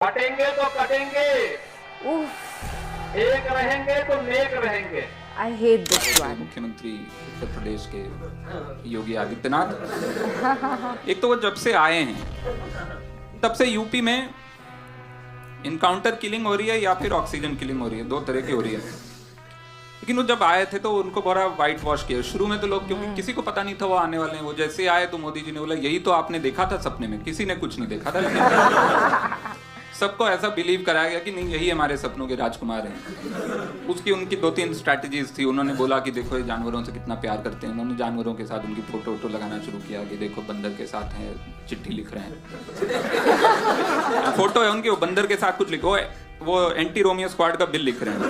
कटेंगे तो कटेंगे, उफ, एक रहेंगे तो नेक रहेंगे। I hate this one. मुख्यमंत्री उत्तर प्रदेश के योगी आदित्यनाथ एक तो वो जब से आए हैं तब से यूपी में इनकाउंटर किलिंग हो रही है या फिर ऑक्सीजन किलिंग हो रही है, दो तरह की हो रही है। लेकिन वो जब आए थे तो उनको बड़ा वाइट वॉश किया शुरू में, तो लोग क्योंकि किसी को पता नहीं था वो आने वाले हैं। वो जैसे आए तो मोदी जी ने बोला यही तो आपने देखा था सपने में, किसी ने कुछ नहीं देखा था लेकिन सबको ऐसा बिलीव कराया गया कि नहीं यही हमारे सपनों के राजकुमार हैं। उसकी उनकी 2-3 स्ट्रैटेजीज थी। उन्होंने बोला कि देखो ये जानवरों से कितना प्यार करते हैं। उन्होंने जानवरों के साथ उनकी फोटो वोटो लगाना शुरू किया कि देखो बंदर के साथ है, चिट्ठी लिख रहे हैं। फोटो है उनकी, वो बंदर के साथ कुछ लिखो, वो एंटी रोमियो स्क्वाड का बिल लिख रहे हैं।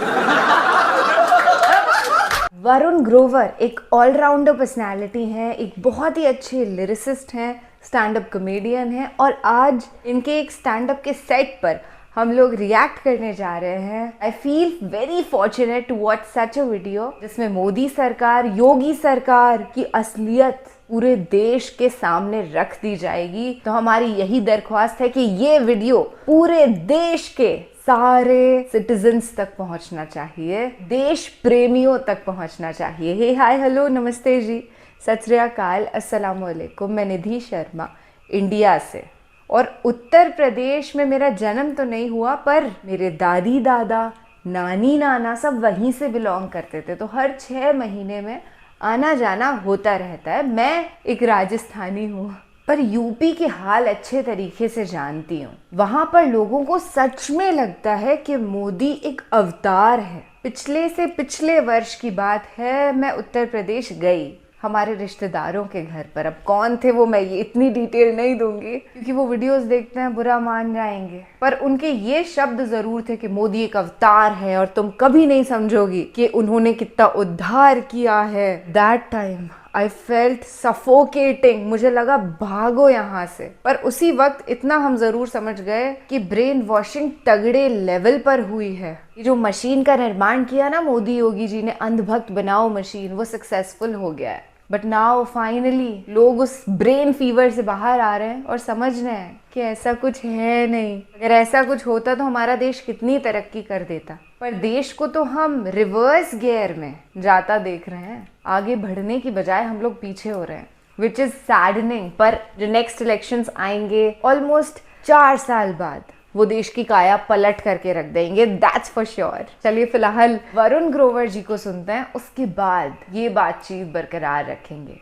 वरुण ग्रोवर एक ऑलराउंडर पर्सनालिटी है, एक बहुत ही अच्छे लिरिसिस्ट हैं, स्टैंड अप कॉमेडियन हैं और आज इनके एक स्टैंड अप के सेट पर हम लोग रिएक्ट करने जा रहे हैं। I feel very fortunate to watch such a video जिसमें मोदी सरकार, योगी सरकार की असलियत पूरे देश के सामने रख दी जाएगी। तो हमारी यही दरख्वास्त है कि ये वीडियो पूरे देश के सारे सिटीजन्स तक पहुंचना चाहिए, देश प्रेमियों तक पहुंचना चाहिए। हे हाय हेलो नमस्ते जी, सत श्री अकाल, अस्सलाम वालेकुम। मैं निधि शर्मा इंडिया से, और उत्तर प्रदेश में मेरा जन्म तो नहीं हुआ पर मेरे दादी दादा, नानी नाना सब वहीं से बिलोंग करते थे, तो हर 6 महीने में आना जाना होता रहता है। मैं एक राजस्थानी हूँ पर यूपी के हाल अच्छे तरीके से जानती हूँ। वहाँ पर लोगों को सच में लगता है कि मोदी एक अवतार है। पिछले वर्ष की बात है, मैं उत्तर प्रदेश गई हमारे रिश्तेदारों के घर पर। अब कौन थे वो मैं ये इतनी डिटेल नहीं दूंगी क्योंकि वो वीडियोस देखते हैं, बुरा मान जाएंगे। पर उनके ये शब्द जरूर थे कि मोदी एक अवतार है और तुम कभी नहीं समझोगी कि उन्होंने कितना उद्धार किया है। That time I felt suffocating, मुझे लगा भागो यहाँ से। पर उसी वक्त इतना हम जरूर समझ गए कि ब्रेन वॉशिंग तगड़े लेवल पर हुई है। ये जो मशीन का निर्माण किया ना मोदी योगी जी ने, अंधभक्त बनाओ मशीन, वो सक्सेसफुल हो गया है। बट नाउ फाइनली लोग उस ब्रेन फीवर से बाहर आ रहे हैं और समझ रहे हैं कि ऐसा कुछ है नहीं। अगर ऐसा कुछ होता तो हमारा देश कितनी तरक्की कर देता। पर देश को तो हम रिवर्स गियर में जाता देख रहे हैं, आगे बढ़ने की बजाय हम लोग पीछे हो रहे हैं, विच इज सैडनिंग। पर जो नेक्स्ट इलेक्शंस आएंगे ऑलमोस्ट 4 साल बाद, वो देश की काया पलट करके रख देंगे, दैट्स फॉर श्योर। चलिए फिलहाल वरुण ग्रोवर जी को सुनते हैं, उसके बाद ये बातचीत बरकरार रखेंगे।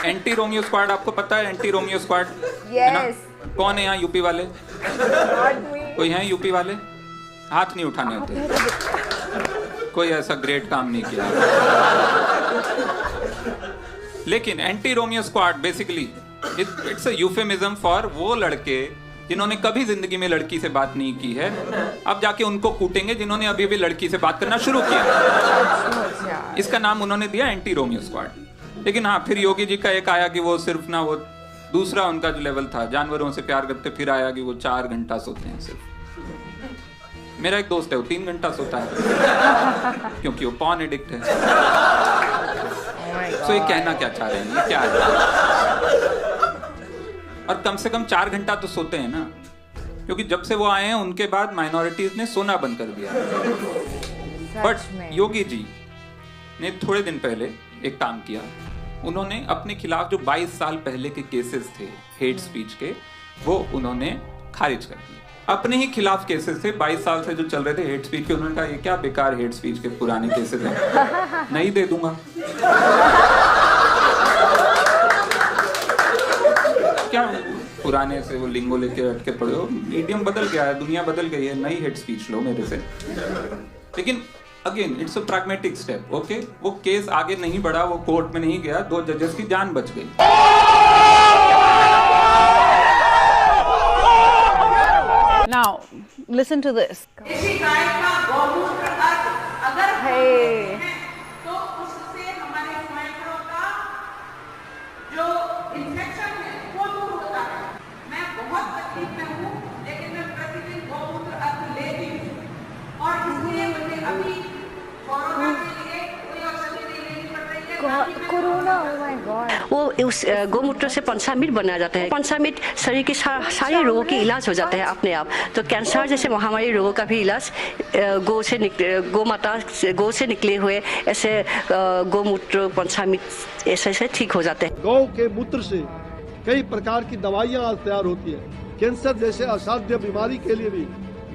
एंटी रोमियो स्क्वाड, आपको पता है एंटी रोमियो स्क्वाड? यस। कौन है यहाँ यूपी वाले? कोई है यूपी वाले? हाथ नहीं उठाने होते। कोई ऐसा ग्रेट काम नहीं किया। लेकिन anti Romeo squad basically it's a euphemism for वो लड़के जिन्होंने कभी जिंदगी में लड़की से बात नहीं की है। अब जाके उनको कूटेंगे जिन्होंने अभी भी लड़की से बात करना शुरू किया। इसका नाम उन्होंने दिया एंटी रोमियो स्क्वाड। लेकिन हाँ, फिर योगी जी का एक आया कि वो सिर्फ ना, वो दूसरा उनका जो लेवल था, जानवरों से प्यार करते, फिर आया कि वो 4 घंटा सोते हैं सिर्फ। मेरा एक दोस्त है वो 3 घंटा सोता है क्योंकि वो पॉर्न एडिक्ट है। तो ये कहना क्या चाह रहे हैं, ये क्या है? और कम से कम 4 घंटा तो सोते हैं ना, क्योंकि जब से वो आए हैं उनके बाद माइनॉरिटीज ने सोना बंद कर दिया। बट योगी जी ने थोड़े दिन पहले एक काम किया। उन्होंने अपने खिलाफ जो 22 साल पहले के केसेस थे हेट स्पीच के, वो उन्होंने खारिज कर दिए। अपने ही खिलाफ केसेस थे 22 साल से जो चल रहे थे हेट स्पीच के। उन्होंने कहा ये क्या बेकार हेट स्पीच के पुराने केसेस हैं, नहीं दे दूंगा। क्या पुराने से वो लिंगो लेके अटके पड़े हो? मीडियम बदल गया है, दुनिया बदल गई है, नई हेट स्पीच लो मेरे से। लेकिन again it's a pragmatic step. Okay, वो केस आगे नहीं बढ़ा, वो कोर्ट में नहीं गया, 2 जजेस की जान बच गई। Now, listen to this. देशी गाय का गौमूत्र अगर Hey. तो उससे हमारे फेफड़ों का जो इन्फेक्शन है वो दूर होता है। मैं बहुत तकलीफ में हूँ, लेकिन मैं प्रतिदिन गौमूत्र अर्घ लेती हूँ और इसलिए मुझे अभी कोरोना के लिए कोई औषधि नहीं लेनी पड़ रही है। Corona, oh my God. वो उस गौमूत्र से पंचामृत बनाया जाता है। पंचामृत शरीर के सारे रोगों की इलाज हो जाते हैं अपने आप। तो कैंसर जैसे महामारी रोगों का भी इलाज गौ से निकले हुए ऐसे गौमूत्र पंचामृत ऐसे ठीक हो जाते हैं। गौ के मूत्र से कई प्रकार की दवाइयाँ आज तैयार होती है। कैंसर जैसे असाध्य बीमारी के लिए भी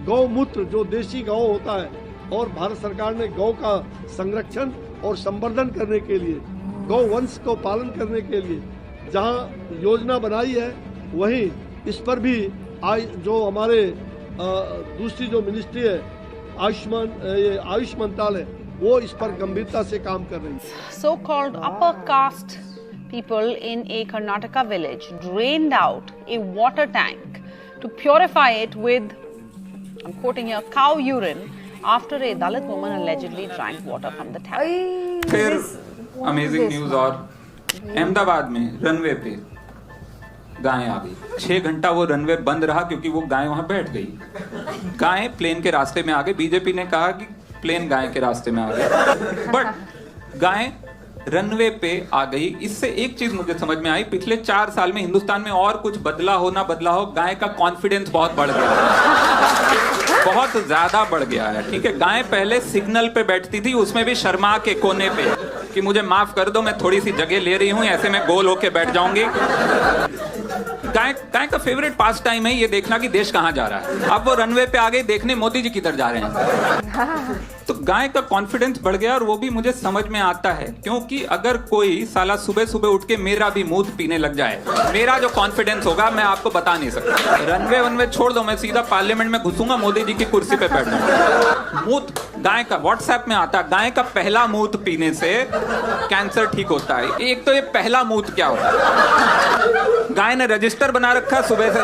गौमूत्र जो देशी गौ होता है, और भारत सरकार ने गौ का संरक्षण और संवर्धन करने के लिए, गौ वंश को पालन करने के लिए जहां योजना बनाई है, वहीं इस पर भी जो हमारे दूसरी जो मिनिस्ट्री है आयुष मंत्रालय, वो इस पर गंभीरता से काम कर रही है। So-called upper caste people in a Karnataka village drained out a water tank to purify it with, I'm quoting here, cow urine after a Dalit woman allegedly drank water from the tap. फिर amazing news और अहमदाबाद में runway पे गाय आ गई। 6 घंटा वो runway बंद रहा क्योंकि वो गाय वहां बैठ गई। गाय प्लेन के रास्ते में आ गई। बीजेपी ने कहा कि प्लेन गाय के रास्ते में आ गई, बट गाय रनवे पे आ गई। इससे एक चीज मुझे समझ में आई, पिछले 4 साल में हिंदुस्तान में और कुछ बदला हो ना बदला हो, गाय का कॉन्फिडेंस बहुत बढ़ गया है, बहुत ज्यादा बढ़ गया है। ठीक है, गाय पहले सिग्नल पे बैठती थी, उसमें भी शर्मा के कोने पे कि मुझे माफ कर दो, मैं थोड़ी सी जगह ले रही हूँ, ऐसे में गोल होके बैठ जाऊंगी। गाय का फेवरेट पास टाइम है ये देखना कि देश कहाँ जा रहा है। अब वो रनवे पे आ गए, देखने मोदी जी किधर जा रहे हैं। तो गाय का कॉन्फिडेंस बढ़ गया, और वो भी मुझे समझ में आता है, क्योंकि अगर कोई साला सुबह सुबह उठ के मेरा भी मूत पीने लग जाए, मेरा जो कॉन्फिडेंस होगा मैं आपको बता नहीं सकता। रनवे वनवे छोड़ दो, मैं सीधा पार्लियामेंट में घुसूंगा, मोदी जी की कुर्सी पे बैठ जाऊंगा। मूत गाय का व्हाट्सएप में आता है, गाय का पहला मूत पीने से कैंसर ठीक होता है। एक तो ये पहला मूत क्या होता है, गाय ने रजिस्टर बना रखा सुबह से,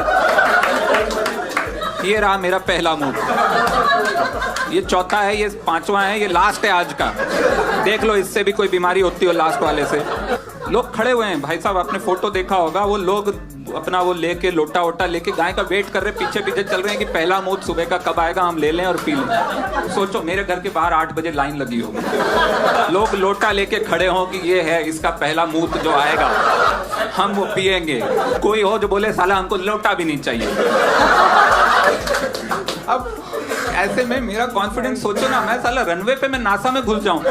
ये रहा मेरा पहला मूत, ये चौथा है, ये 5वां है, ये लास्ट है आज का, देख लो इससे भी कोई बीमारी होती हो लास्ट वाले से। लोग खड़े हुए हैं, भाई साहब आपने फोटो देखा होगा, वो लोग अपना वो लेके लोटा वोटा लेके गाय का वेट कर रहे, पीछे पीछे चल रहे हैं कि पहला मूत सुबह का कब आएगा, हम ले लें और पी लें। सोचो मेरे घर के बाहर 8 बजे लाइन लगी होगी, लोग लोटा लेके खड़े हों कि ये है इसका पहला मूत जो आएगा, हम वो पिएंगे। कोई हो जो बोले साला हमको लोटा भी नहीं चाहिए। अब ऐसे में मेरा कॉन्फिडेंस सोचो ना, मैं साला रनवे पे मैं नासा में घुस जाऊं,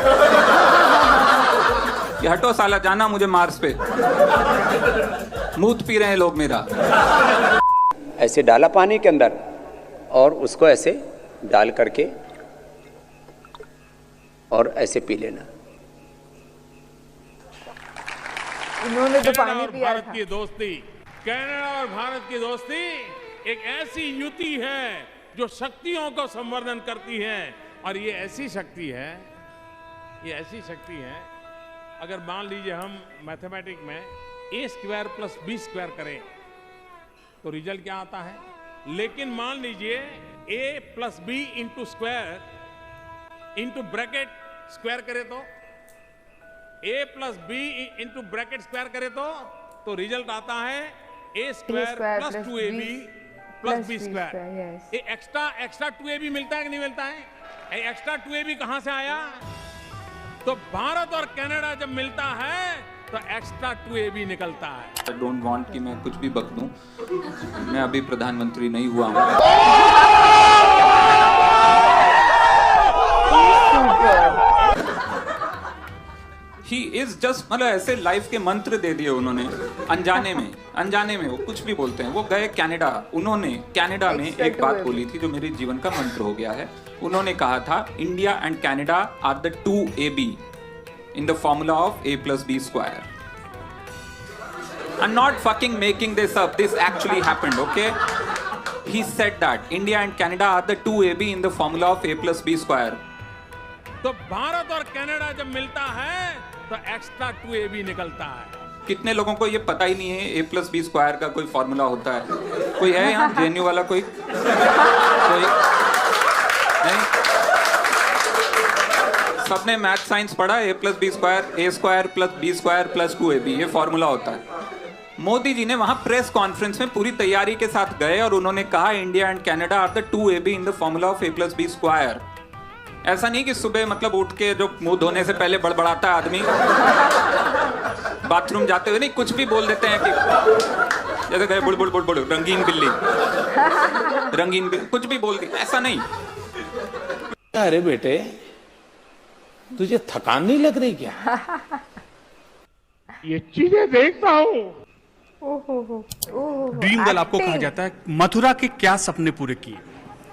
ये हटो साला जाना मुझे मार्स पे, मूत पी रहे हैं लोग मेरा। ऐसे डाला पानी के अंदर और उसको ऐसे डाल करके और ऐसे पी लेना। इन्होंने तो पानी पिया भारत था। की दोस्ती, कनाडा और भारत की दोस्ती एक ऐसी युति है जो शक्तियों को संवर्धन करती है, और ये ऐसी शक्ति है, ये ऐसी शक्ति है, अगर मान लीजिए हम मैथमेटिक्स में a² + b² करें तो रिजल्ट क्या आता है, लेकिन मान लीजिए a + b × square into bracket square करे तो, a + b × ब्रैकेट स्क्वायर करे तो रिजल्ट आता है a² + 2ab + b²। ये एक्स्ट्रा 2ab मिलता है कि नहीं मिलता है? ये एक्स्ट्रा 2ab कहां से आया? तो भारत और कनाडा जब मिलता है तो एक्स्ट्रा 2ab निकलता है। आई डोंट वांट कि मैं कुछ भी बक दूं, मैं अभी प्रधानमंत्री नहीं हुआ हूं। ही इज जस्ट, मतलब ऐसे लाइफ के मंत्र दे दिए उन्होंने, अनजाने में वो कुछ भी बोलते हैं। वो गए कनाडा, उन्होंने कनाडा में एक बात बोली थी जो मेरे जीवन का मंत्र हो गया है। उन्होंने कहा था India and Canada are the 2ab in the formula of a + b²। I'm not fucking making this up, this actually happened, okay? He said that India and Canada are the 2ab in the formula of a + b²। तो भारत और Canada जब मिलता है तो extra 2ab निकलता है। कितने लोगों को ये पता ही नहीं है a + b² का कोई फॉर्मूला होता है? कोई है यहाँ जेएनयू वाला? कोई नहीं? सबने मैथ साइंस पढ़ा, a + b² a² + b² + 2ab, ये फॉर्मूला होता है। मोदी जी ने वहां प्रेस कॉन्फ्रेंस में पूरी तैयारी के साथ गए और उन्होंने कहा India and Canada are the 2ab in the formula of a + b²। ऐसा नहीं कि सुबह मतलब उठ के जो मुंह धोने से पहले बड़बड़ाता है आदमी, बाथरूम जाते हुए नहीं कुछ भी बोल देते हैं कि जैसे कहे बुड़ बुड़ बुड़ बुड़ रंगीन बिल्ली, रंगीन बिल्ली, कुछ भी बोल दी, ऐसा नहीं। अरे बेटे तुझे थकान नहीं लग रही क्या? ये चीजें देखता हूँ। ड्रीम गर्ल आपको कहा जाता है। मथुरा के क्या सपने पूरे किए?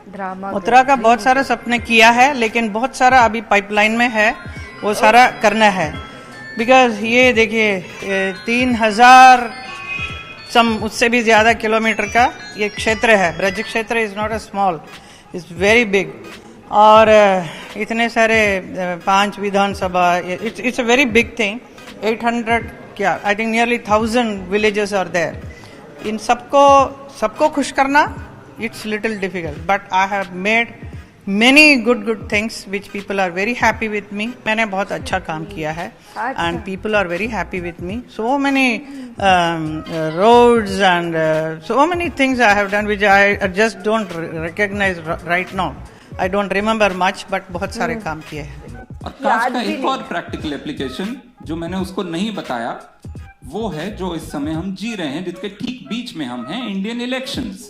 ड्रामा मथुरा का बहुत सारा सपने किया है, लेकिन बहुत सारा अभी पाइपलाइन में है, वो सारा करना है। बिकॉज ये देखिए 3000 उससे भी ज्यादा किलोमीटर का ये क्षेत्र है। ब्रज क्षेत्र is not a small, it's very big. और इतने सारे 5 Vidhan Sabha, it's a very big thing. 800 क्या I think nearly 1000 villages are there. इन सबको खुश करना it's little difficult, but I have made many good things which people are very happy with me. मैंने बहुत अच्छा काम किया है and people are very happy with me. So many roads and so many things I have done which I just don't recognize right now. I don't remember much, but बहुत सारे काम किए हैं। और कास्ट का एक और प्रैक्टिकल एप्लीकेशन जो मैंने उसको नहीं बताया वो है जो इस समय हम जी रहे हैं, जिसके ठीक बीच में हम हैं, इंडियन इलेक्शंस।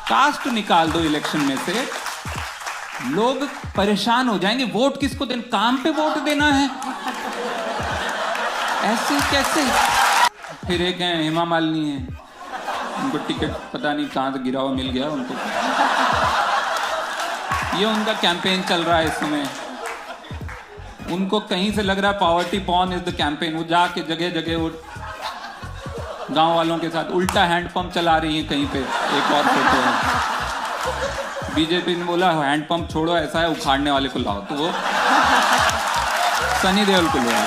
कास्ट निकाल दो इलेक्शन में से, लोग परेशान हो जाएंगे। वोट किसको देना? काम पे वोट देना है, ऐसे कैसे? फिर एक है हेमा मालिनी है, उनको टिकट पता नहीं कहां से गिरा हुआ मिल गया उनको। ये उनका कैंपेन चल रहा है इस समय। उनको कहीं से लग रहा है poverty porn is the campaign. वो जाके जगह जगह वो गांव वालों के साथ उल्टा हैंडपंप चला रही है कहीं पे। एक और फोटो है, बीजेपी ने बोला हैंडपंप छोड़ो, ऐसा है उखाड़ने वाले को लाओ, तो वो सनी देओल को ले आओ।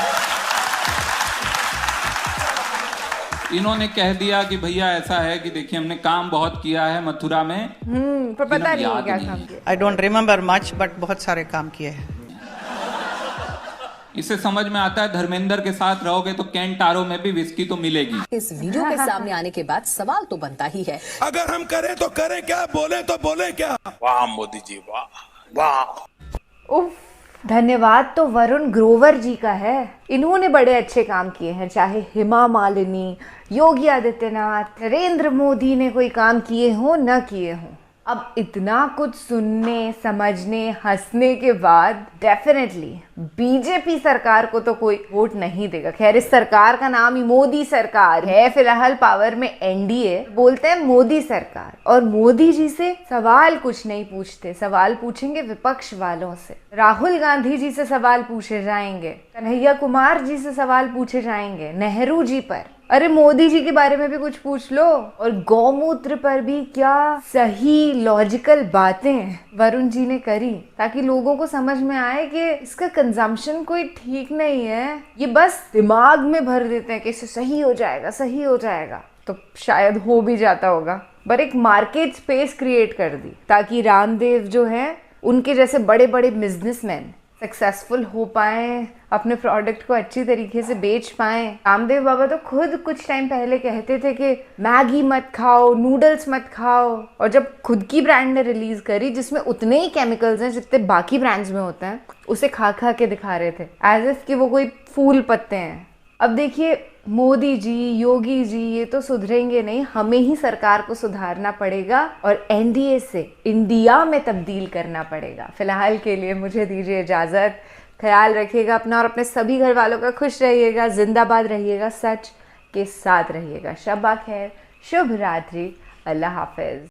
इन्होंने कह दिया कि भैया ऐसा है कि देखिए हमने काम बहुत किया है मथुरा में, पर पता नहीं क्या काम किया। I don't remember much, but बहुत सारे काम किए हैं। इसे समझ में आता है धर्मेंद्र के साथ रहोगे तो कैंटारो में भी विस्की तो मिलेगी। इस वीडियो के सामने आने के बाद सवाल तो बनता ही है, अगर हम करें तो करें क्या, बोले तो बोले क्या? वाह मोदी जी, वाह वाह। उफ, धन्यवाद तो वरुण ग्रोवर जी का है। इन्होंने बड़े अच्छे काम किए हैं, चाहे हेमा मालिनी, योगी आदित्यनाथ, नरेंद्र मोदी ने कोई काम किए हो न किए हो। अब इतना कुछ सुनने, समझने, हंसने के बाद डेफिनेटली बीजेपी सरकार को तो कोई वोट नहीं देगा। खैर इस सरकार का नाम ही मोदी सरकार है, फिलहाल पावर में एनडीए, बोलते हैं मोदी सरकार। और मोदी जी से सवाल कुछ नहीं पूछते, सवाल पूछेंगे विपक्ष वालों से। राहुल गांधी जी से सवाल पूछे जाएंगे, कन्हैया कुमार जी से सवाल पूछे जाएंगे, नेहरू जी पर। अरे मोदी जी के बारे में भी कुछ पूछ लो। और गौमूत्र पर भी क्या सही लॉजिकल बातें वरुण जी ने करी, ताकि लोगों को समझ में आए कि इसका कंजम्पशन कोई ठीक नहीं है। ये बस दिमाग में भर देते हैं कि इससे सही हो जाएगा, सही हो जाएगा, तो शायद हो भी जाता होगा। पर एक मार्केट स्पेस क्रिएट कर दी ताकि रामदेव जो है उनके जैसे बड़े बड़े बिजनेसमैन सक्सेसफुल हो पाए, अपने प्रोडक्ट को अच्छी तरीके से बेच पाए। रामदेव बाबा तो खुद कुछ टाइम पहले कहते थे कि मैगी मत खाओ, नूडल्स मत खाओ, और जब खुद की ब्रांड ने रिलीज करी जिसमें उतने ही केमिकल्स हैं जितने बाकी ब्रांड्स में होते हैं, उसे खा खा के दिखा रहे थे एज इफ कि वो कोई फूल पत्ते हैं। अब देखिए मोदी जी, योगी जी ये तो सुधरेंगे नहीं, हमें ही सरकार को सुधारना पड़ेगा और एनडीए से इंडिया में तब्दील करना पड़ेगा। फिलहाल के लिए मुझे दीजिए इजाज़त। ख्याल रखिएगा अपना और अपने सभी घर वालों का। खुश रहिएगा, जिंदाबाद रहिएगा, सच के साथ रहिएगा। शब्बा खैर, शुभ रात्रि, अल्लाह हाफिज।